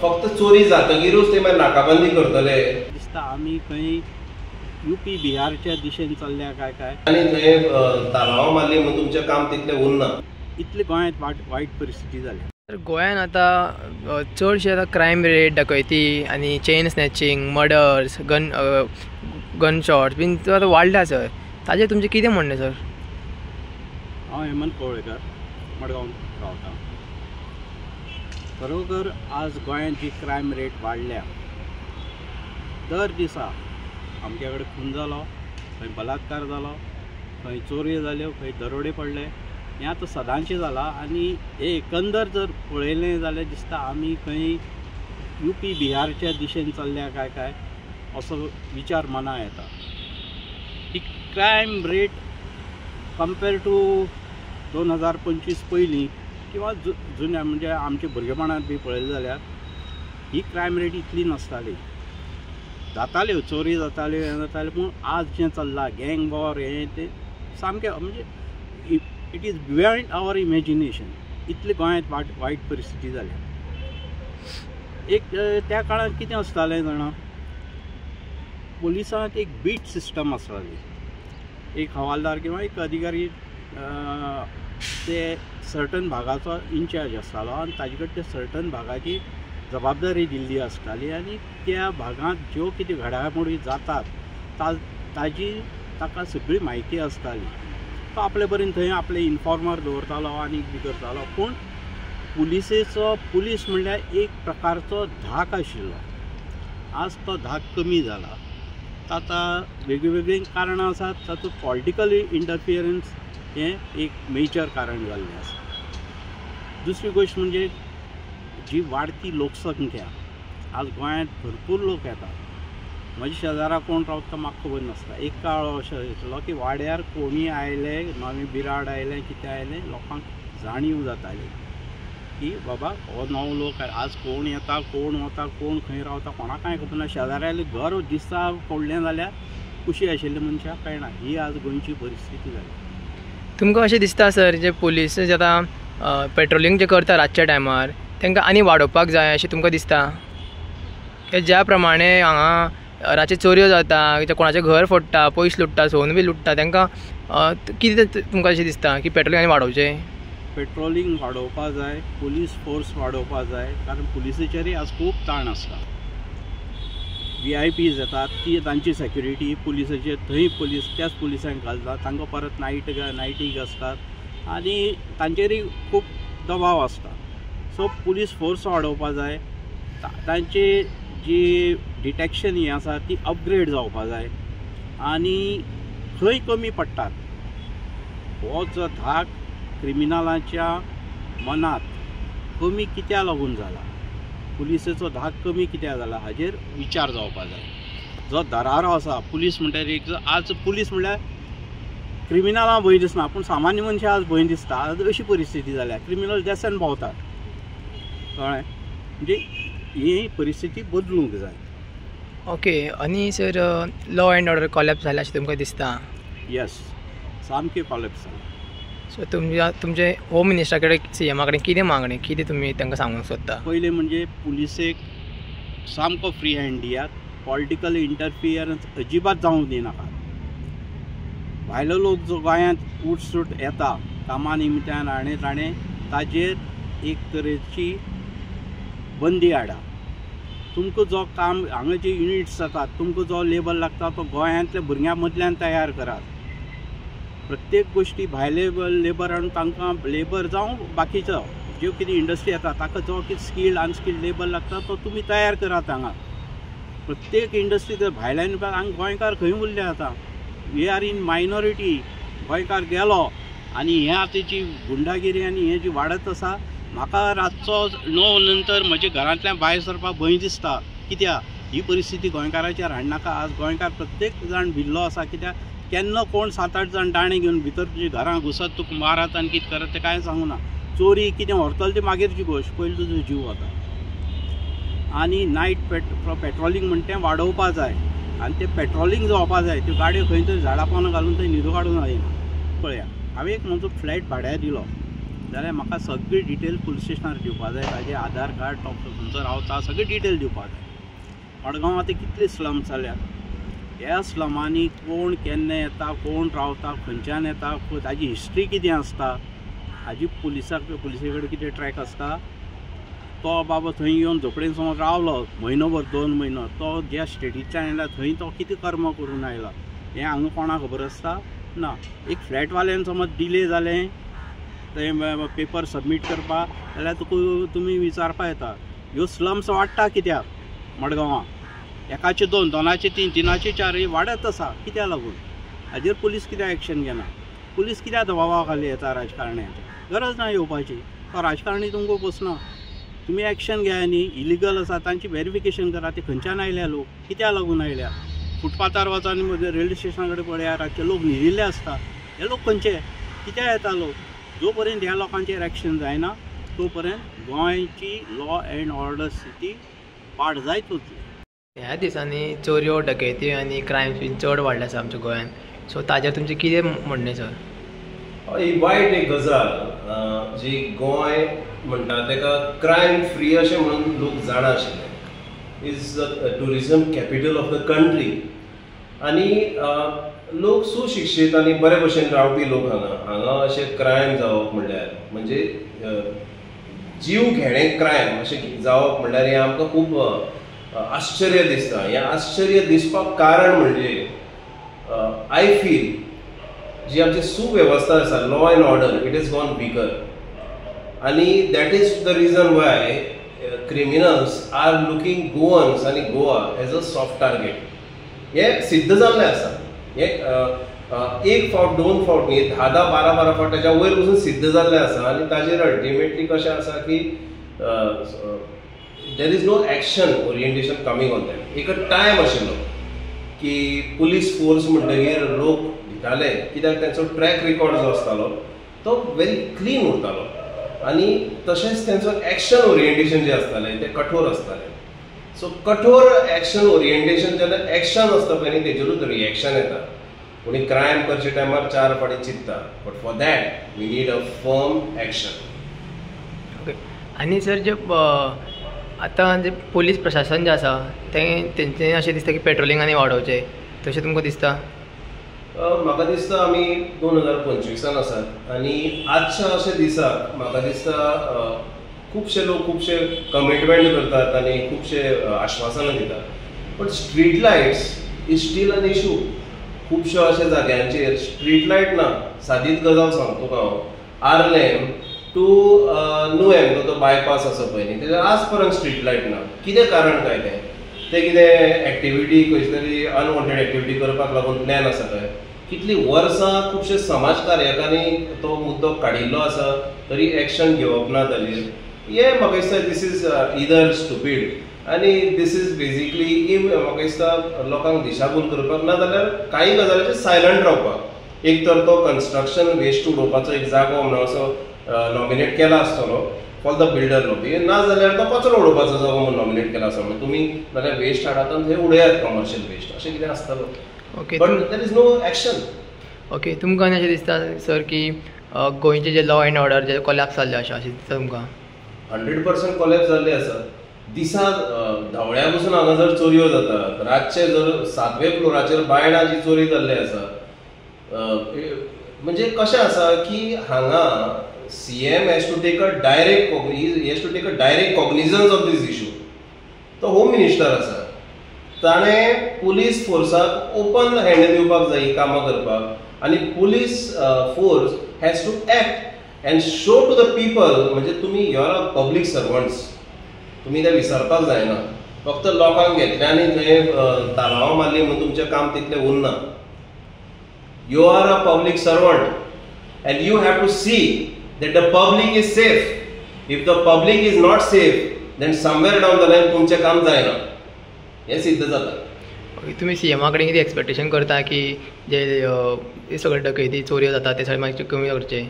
फक्त चोरी जातकीरूच ते मागीर नाकाबंदी करतले दिसता आमी खंय यूपी बिहारच्या दिशेन चल्ल्या काय आनी थंय तालावां मारली म्हणून तुमचें काम तितलें उरना इतली गोंयांत वायट परिस्थिती जाल्या। तर गोंयांत आतां चडशे आतां क्रायम रेट डकैती आनी chain snatching murders gun shots बीन आतां वाडल्या सर, ताजेर तुमचें कितें म्हणणें सर? हांव हेमंत कवळेकर मडगांव रावतां। खरोखर आज गोंयांत जी क्रायम रेट वाडल्या, दर दिसा आमचे कडेन खून जालो, खंय बलात्कार जालो, खंय चोरी जाल्यो, खंय दरोडे पडले, हें आतां सदांचें जालां। आनी हे एकंदर जर पळयलें जाल्यार दिसता आमी खंय यूपी बिहारच्या दिशेन चल्ल्या काय असो विचार मना येता। ही क्रायम रेट कंपेर टू 2025 पयलीं किंवा जुन्या म्हणजे आमच्या भुरगेपणांत बी पळयलें जाल्यार ही क्रायम रेट इतली नासताली। जाताल्यो चोरी जाताल्यो हें जातालें, पूण आज जें चल्लां गँग वॉर हें तें सामकें म्हणजे it is beyond our imagination. इतली गोंयांत वायट परिस्थिती जाल्या। एक त्या काळांत कितें आसतालें जाणा, पुलिसांत एक बीट सिस्टम आसताली। एक हवालदार किंवा एक अधिकारी ते सर्टन भागाचो इन्चार्ज आसतालो आनी ताजे कडेन ते सर्टन भागाची जबाबदारी दिल्ली आसताली आनी त्या भागांत ज्यो कितें घडामोडी जातात ताका सगळी म्हायती आसताली। तो आपले परीन थंय आपले इन्फॉर्मर दवरतालो आनी बी करतालो, पूण पुलीस म्हणल्यार एक प्रकारचो धाक आशिल्लो। आज तो धाक कमी जाला। आतां वेगळीवेगळी कारणां आसात, तातूंत पॉलिटिकल इंटरफियरन्स हें एक मेजर कारण जाल्लें आसा। दुसरी गोश्ट म्हणजे जी वाडती लोकसंख्या, आज गोंयांत भरपूर लोक येतात। म्हज्या शेजारा कोण रावता म्हाका खबर नासता। एक काळ अशें आशिल्लो की वाड्यार कोणीय आयले, नवें बिराड आयलें, कितें आयलें, लोकांक जाणीव जाताली की बाबा हो नवो लोक आज कोण येता, कोण वता, कोण खंय रावता कोणाक कांय खबर ना। शेजाऱ्याले घर दिसता पडलें जाल्यार खुशी आशिल्ले मनशाक कळना। ही आज गोंयची परिस्थिती जाली। तुमकां अशें दिसता सर, जे पुलीस जे आतां पेट्रोलिंग जे करता रातच्या टायमार, तांकां आनी वाडोवपाक जाय अशें तुमकां दिसता? ज्या प्रमाणे हांगा रातचे चोऱ्यो जाता, कोणाचें घर फोडटा, पयस लुट्टा, सोन बी लुट्टा, तांकां कितें तुमकां अशें दिसता की पेट्रोलिंग आनी वाडोवचें? पेट्रोलिंग वाडोवपाक जाय, पुलीस फोर्स वाडोवपाक जाय, कारण पुलिसेचेरय आज खूब ताण आसता। VIPs येतात, ती तांची सेक्युरिटी पुलिसाचेर थंय त्याच पुलिसांक घालतात, तांकां परत नायटीक आसतात आनी तांचेरय खूब दबाव आसता। सो पुलीस फोर्स वाडोवपाक जाय, तांची जी डिटेक्शन ही आसा ती अपग्रेड जावपाक जाय आनी खंय कमी पडटात हो जो धाक क्रिमिनलांच्या मनात कमी कित्याक लागून जाला, पुलिसेचो धाक कमी कित्याक जाला हाजेर विचार जावपाक जाय। जो दरारो आसा पुलीस म्हणल्यार आज पुलीस म्हणल्यार क्रिमिनलां भंय दिसना, पूण सामान्य मनशां आज भंय दिसता। आज अशी परिस्थिती जाल्या, क्रिमिनल देसान भोंवतात, कळ्ळें? म्हणजे ही परिस्थिती बदलूंक जाय। ओके, आनी sir law and order collapse जाल्या अशें तुमकां दिसता? येस, सामकें कॉलॅप्स जाला। सो तुमचे होम मिनिस्टरा कडेन CM कडेन कितें मागणी, कितें तुमी तांकां सांगूंक सोदता? पयलें म्हणजे पुलिसेक सामको फ्री हँड दियात, पॉलिटिकल इंटरफियरन्स अजिबात जावंक दिनाकात। भायलो लोक जो गोंयांत उठसूट येता कामा निमित्यान आनी ताणें ताजेर एक तरेची बंदी हाडा। तुमकां जो काम हांगा जे युनिट्स जातात, तुमकां जो लेबर लागता तो गोंयांतल्या भुरग्यां मदल्यान तयार करात। प्रत्येक गोष्टी भायले लेबर हाडून तांकां लेबर जावं बाकीचो ज्यो कितें इंडस्ट्री येता ताका जो कितें स्किल्ड अनस्किल्ड लेबर लागता तो तुमी तयार करात हांगा। प्रत्येक इंडस्ट्री जर भायल्यान हांगा गोंयकार खंय उरले आतां, वी आर इन मायनॉरिटी। गोंयकार गेलो आनी हें आतांची गुंडागिरी आनी हें जी वाडत आसा, म्हाका रातचो 9 नंतर म्हज्या घरांतल्यान भायर सरपाक भंय दिसता। कित्याक ही परिस्थिती गोंयकाराचेर हाडनाका। आज गोंयकार प्रत्येक जाण भिल्लो आसा, कित्याक केन्ना कोण 7-8 जाण दाणे घेवन भितर तुज्या घरां घुसत तुका मारत आनी कितें करत तें कांय सांगू ना। चोरी कितें व्हरतलो ती मागीरची गोश्ट, पयलीं तुजो जीव वता। आनी नायट पेट्रोलिंग म्हणटा तें वाडोवपाक जाय आनी तें पेट्रोलिंग जावपाक जाय। त्यो गाडयो खंय तरी झाडां पानां घालून थंय न्हिदो काडून जायना। पळया, हांवें एक म्हजो फ्लॅट भाड्यार दिलो जाल्यार म्हाका सगळी डिटेल पुलीस स्टेशनार दिवपाक जाय. ताजें आधार कार्ड, तो खंयसर रावता, सगळी डिटेल दिवपाक जाय. मडगांव आतां कितले स्लम्स जाल्यात. ह्या स्लमांनी कोण केन्ना येता, कोण रावता, खंयच्यान येता, ताजी हिस्ट्री कितें आसता, हाजी पुलिसे कडेन कितें ट्रॅक आसता. तो बाबा थंय येवन झोपडेन समज रावलो म्हयनोभर 2 म्हयनो, तो ज्या स्टेटींतल्यान आयला थंय तो कितें कर्म करून आयला हें हांगा कोणाक खबर आसता ना. एक फ्लॅटवाल्यान समज डिले जालें थंय पेपर सबमीट करपाक जाल्यार तुमी विचारपा येता ह्यो स्लम्स वाडटा कित्याक मडगांवां. एकाचे 2, 2चे 3, 3चे 4 ही वाडत आसा. कित्याक लागून हाजेर पुलीस कित्याक एक्शन घेना. पुलीस कित्याक दबावा खाली येता राजकारण्यांच्या. गरज ना येवपाची. तो राजकारणी तुमकां बसना. तुमी एक्शन घेया न्ही. इलिगल आसा तांची व्हेरिफिकेशन करा. ते खंयच्यान आयल्या लोक, कित्याक लागून आयल्या. फुटपाथार वचा आनी रेल्वे स्टेशना कडेन पळया रातचे लोक न्हिदिल्ले आसता. हे लोक खंयचे, कित्याक येता लोक. जो पर्यंत ह्या लोकांचेर एक्शन जायना तो पर्यंत गोंयची लॉ अँड ऑर्डर स्थिती पाड जायत वतली. ह्या दिसांनी चोऱ्यो, डकैती आनी क्रायम्स बीन चड वाडले आसा आमच्या गोंयांत. सो ताजेर तुमचें कितें म्हणणें सर? ही वायट एक गजाल जी गोंय म्हणटा तेका क्रायम फ्री अशें म्हणून लोक जाणा आशिल्ले. Is tourism capital of the country आनी लोक सुशिक्षीत आनी बरे भशेन रावपी लोक हांगा अशें क्रायम जावप म्हणल्यार म्हणजे जीव घेणें क्रायम अशें जावप म्हणल्यार हें आमकां खूब आश्चर्य दिसता. हें आश्चर्य दिसपाक कारण म्हणजे आय फील जी आमची सुवेवस्था आसा, law and order, it is gone weaker आनी that is the reason why criminals are looking Goans आनी Goa as a soft target. हें सिद्ध जाल्लें आसा. हें 1 फावट 2 फावट न्ही, 10 12 फावट ताच्या वयर पसून सिद्ध जाल्लें आसा. आनी ताजेर अल्टिमेटली कशें आसा की there is no action orientation coming on that. एक टायम आशिल्लो की पुलीस फोर्स म्हणटगीर लोक भिताले कित्याक तांचो ट्रॅक रिकॉर्ड जो आसतालो तो व्हेरी क्लीन उरतालो आनी तशेंच तांचो एक्शन ओरिएंटेशन जें आसतालें तें कठोर आसतालें. सो कठोर एक्शन ओरिएंटेशन जेन्ना एक्शन आसता पळय न्ही तेजेरूच रिएक्शन येता. कोणी क्रायम करचे टायमार 4 फावटी चिंतता. But for that we need a firm action. Okay. आनी सर जे आतां जे पोलीस प्रशासन जें आसा तेंचें अशें दिसता की पेट्रोलिंग आनी वाडोवचें, तशें तुमकां दिसता? म्हाका दिसता आमी 2025 आसात आनी आजच्या अशे दिसाक म्हाका दिसता खुबशे लोक खुबशे कमिटमेंट करतात आनी खुबशे आश्वासनां दितात. But street lights is steel an issue. खुबश्यो अशा जाग्यांचेर स्ट्रीट लायट ना. सादीच गजाल सांगतो तुका हांव. आर्लेम टू नुवेम तो बायपास आसा पळय न्ही तेजेर आज पर्यंत स्ट्रीट लायट ना. कितें कारण काय तें कितें एक्टिविटी खंयची तरी अनवॉन्टेड एक्टिविटी करपाक लागून प्लॅन आसा काय. कितलीं वर्सां खुबशे समाज कार्यकांनी तो मुद्दो काडिल्लो आसा तरी एक्शन घेवप ना ताजेर. हें म्हाका दिसता दिस इज इदर स्टुपीड आनी दिस इज बेजिकली म्हाका दिसता लोकांक दिशाभूल करपाक ना जाल्यार कांय गजालींचेर सायलंट रावपाक. एक तर तो कन्स्ट्रक्शन वेस्ट उडोवपाचो एक जागो म्हणून असो नॉमिनेट केला आसतलो फॉर द बिल्डर लॉबी, ना जाल्यार तो कचरो उडोवपाचो जागो म्हणून नॉमिनेट केला आसतलो. तुमी नाल्यार वेस्ट हाडात आनी थंय उडयात कमर्शियल वेस्ट अशें कितें आसतलो. Okay. But there is no action. Okay. तुमकां अशें दिसता सर की गोंयचे जे लॉ अँड ऑर्डर जे कोलॅप्स जाल्ले अशें दिसता तुमकां? 100% कोलॅप्स जाल्ले आसा. दिसा धावळ्या पसून हांगा जर चोरयो जातात, रातचे जर 7व्या फ्लोराचेर बायणाची चोरी जाल्ली आसा. म्हणजे कशें आसा की हांगा CM has to take a direct cognizance of this issue. तो होम मिनिस्टर आसा. ताणें पुलीस फोर्साक ओपन हँड दिवपाक जाय ही कामां करपाक आनी police force has to act and show to the people. म्हणजे तुमी you are a public servants. तुमी तें विसरपाक जायना. फक्त लोकांक घेतले आनी थंय तालावां मारली म्हणून तुमचें काम तितलें उरना. You are a public servant and you have to see that the public is safe. If the public is not safe, then somewhere down the line तुमचें काम जायना. हें सिद्ध जाता. तुमी CM कडेन कितें एक्सपेक्टेशन करता की जे सगळे डकैती चोऱ्यो जाता ते सगळे मातशे कमी करचे?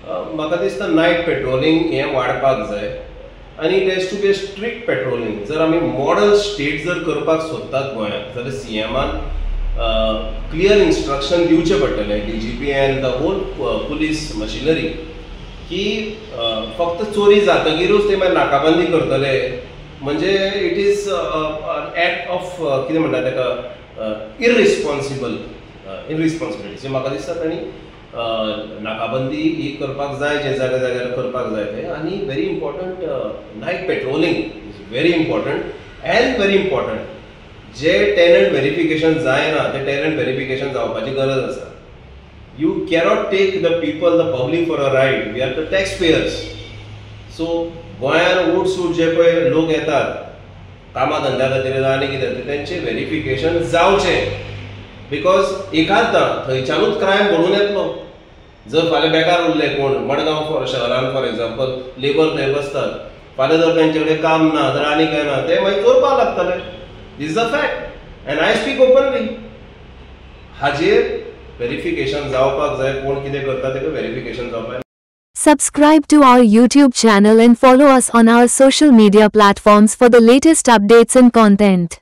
म्हाका दिसता नायट पेट्रोलिंग हें वाडपाक जाय आनी it has to be a strict patrolling. जर आमी मॉडल स्टेट जर करपाक सोदतात गोंयांत जाल्यार CMन क्लियर इन्स्ट्रक्शन दिवचे पडटले DGP and the whole police machinery की फक्त चोरी जातकीरूच ते मागीर नाकाबंदी करतले म्हणजे इट इज ॲक्ट ऑफ कितें म्हणटा ताका इररिस्पॉन्सिबिलिटी सो म्हाका दिसता तांणी नाकाबंदी ही करपाक जाय जे जाग्यार जाग्यार करपाक जाय ते आनी very important night patrolling is very important and very important जे टेनंट व्हेरिफिकेशन जायना ते टेनंट व्हेरिफिकेशन जावपाची गरज आसा you cannot take the people the public for a ride we are the tax payers so गोंयांत उट सूट जे पळय लोक येतात कामा धंद्या खातीर आनी कितें तेंचें व्हेरिफिकेशन जावचें बिकॉज एखादां थंयच्यानूच क्रायम घडून येतलो जर फाल्यां बेकार उरले कोण मडगांव शहरान फॉर एग्जाम्पल लेबर थंय बसतात फाल्यां जर तेंचे कडेन काम ना जर आनी कांय ना ते मागीर चोरपाक लागतले this is a fact and I speak openly हाजेर व्हेरिफिकेशन जावपाक जाय कोण कितें करता तेका व्हेरिफिकेशन जावपाक Subscribe to our YouTube channel and follow us on our social media platforms for the latest updates and content.